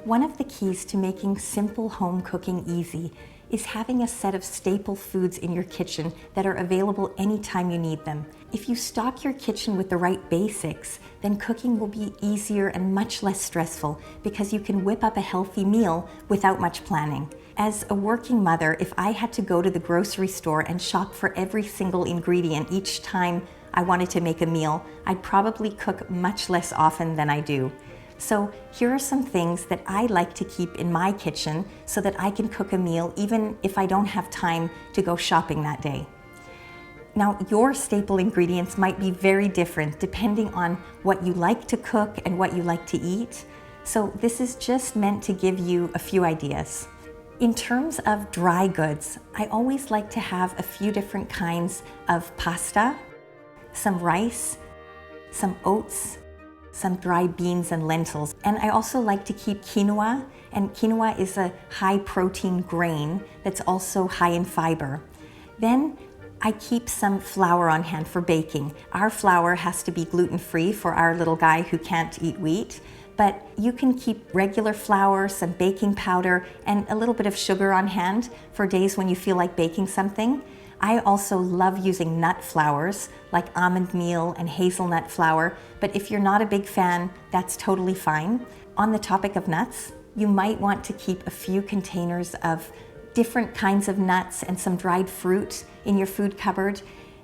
One of the keys to making simple home cooking easy is having a set of staple foods in your kitchen that are available anytime you need them. If you stock your kitchen with the right basics, then cooking will be easier and much less stressful because you can whip up a healthy meal without much planning. As a working mother, if I had to go to the grocery store and shop for every single ingredient each time I wanted to make a meal, I'd probably cook much less often than I do. So here are some things that I like to keep in my kitchen so that I can cook a meal even if I don't have time to go shopping that day. Now, your staple ingredients might be very different depending on what you like to cook and what you like to eat. So this is just meant to give you a few ideas. In terms of dry goods, I always like to have a few different kinds of pasta, some rice, some oats, some dried beans and lentils. And I also like to keep quinoa, and quinoa is a high protein grain that's also high in fiber. Then I keep some flour on hand for baking. Our flour has to be gluten-free for our little guy who can't eat wheat, but you can keep regular flour, some baking powder, and a little bit of sugar on hand for days when you feel like baking something. I also love using nut flours like almond meal and hazelnut flour, but if you're not a big fan, that's totally fine. On the topic of nuts, you might want to keep a few containers of different kinds of nuts and some dried fruit in your food cupboard.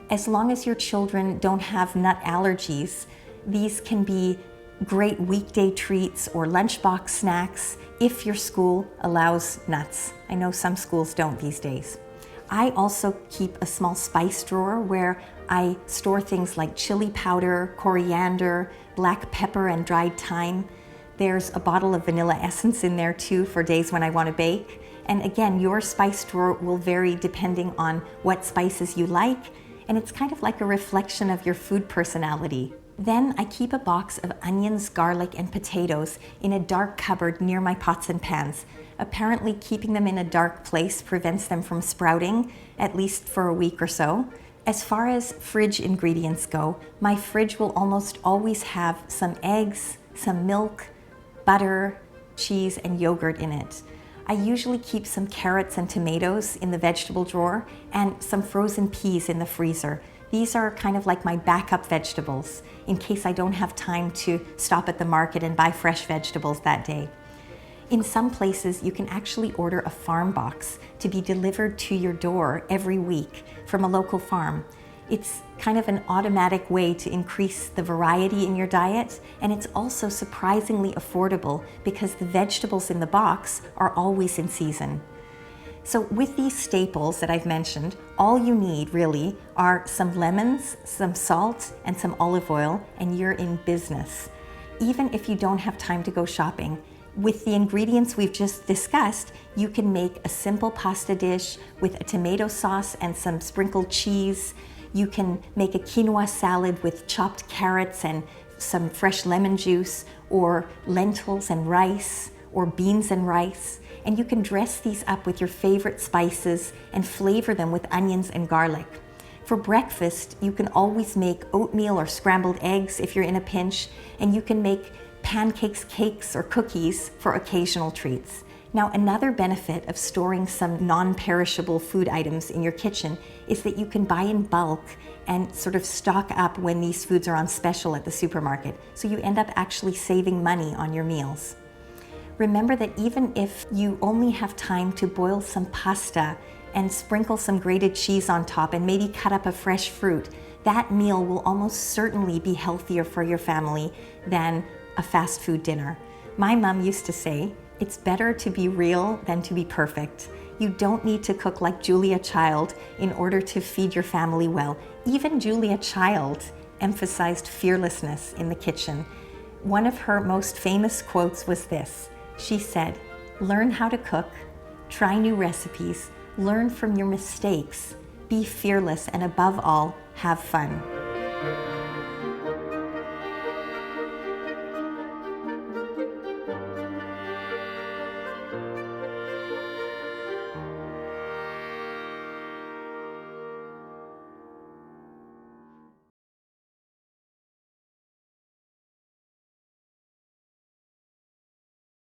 As long as your children don't have nut allergies, these can be great weekday treats or lunchbox snacks if your school allows nuts. I know some schools don't these days. I also keep a small spice drawer where I store things like chili powder, coriander, black pepper, and dried thyme. There's a bottle of vanilla essence in there too for days when I want to bake. And again, your spice drawer will vary depending on what spices you like, and it's kind of like a reflection of your food personality. Then I keep a box of onions, garlic, and potatoes in a dark cupboard near my pots and pans. Apparently, keeping them in a dark place prevents them from sprouting, at least for a week or so. As far as fridge ingredients go, my fridge will almost always have some eggs, some milk, butter, cheese, and yogurt in it. I usually keep some carrots and tomatoes in the vegetable drawer and some frozen peas in the freezer. These are kind of like my backup vegetables in case I don't have time to stop at the market and buy fresh vegetables that day. In some places, you can actually order a farm box to be delivered to your door every week from a local farm. It's kind of an automatic way to increase the variety in your diet, and it's also surprisingly affordable because the vegetables in the box are always in season. So with these staples that I've mentioned, all you need really are some lemons, some salt, and some olive oil, and you're in business. Even if you don't have time to go shopping, with the ingredients we've just discussed, you can make a simple pasta dish with a tomato sauce and some sprinkled cheese. You can make a quinoa salad with chopped carrots and some fresh lemon juice, or lentils and rice, or beans and rice. And you can dress these up with your favorite spices and flavor them with onions and garlic. For breakfast, you can always make oatmeal or scrambled eggs if you're in a pinch, and you can make pancakes, cakes, or cookies for occasional treats. Now, another benefit of storing some non-perishable food items in your kitchen is that you can buy in bulk and sort of stock up when these foods are on special at the supermarket. So you end up actually saving money on your meals. Remember that even if you only have time to boil some pasta and sprinkle some grated cheese on top and maybe cut up a fresh fruit, that meal will almost certainly be healthier for your family than a fast food dinner. My mom used to say, it's better to be real than to be perfect. You don't need to cook like Julia Child in order to feed your family well. Even Julia Child emphasized fearlessness in the kitchen. One of her most famous quotes was this. She said, "Learn how to cook, try new recipes, learn from your mistakes, be fearless, and above all, have fun."